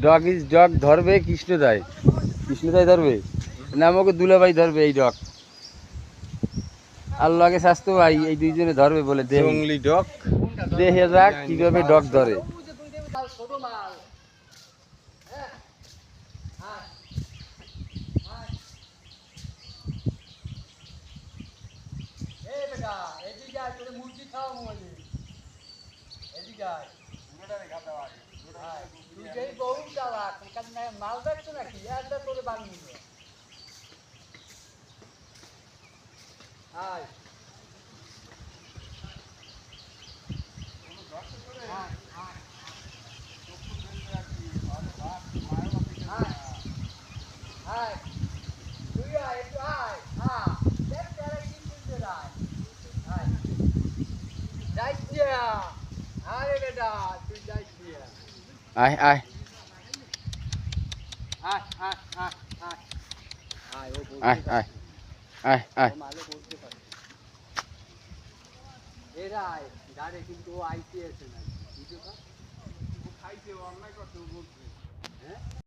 Dog is dog ধরবে কৃষ্ণদাই, কৃষ্ণদাই ধরবে না আমাকে দুলাভাই ধরবে এই ডগ। আল্লাহকে স্বাস্থ্য ভাই এই দুইজনে ধরবে বলে জংলি ডগ দেখে যাক কিভাবে ডগ ধরে। মাল দেখছো নাকি তোরে বানিয়ে আয় আয় তুই আয় একটু আয় হ্যাঁ দেখ তারা কি করতে যায় আয় যাইস না আরে বেটা তুই যাইস না আয় আয় আয় আয় আয় আয় আয় ও আয় আয় আয় আয় মালে বলতে পারে এরা আয় গাড়ি কিন্তু ও আইতে আছে না বুঝছো না ও খাইছে ও অন্যায় করতে বলছে হ্যাঁ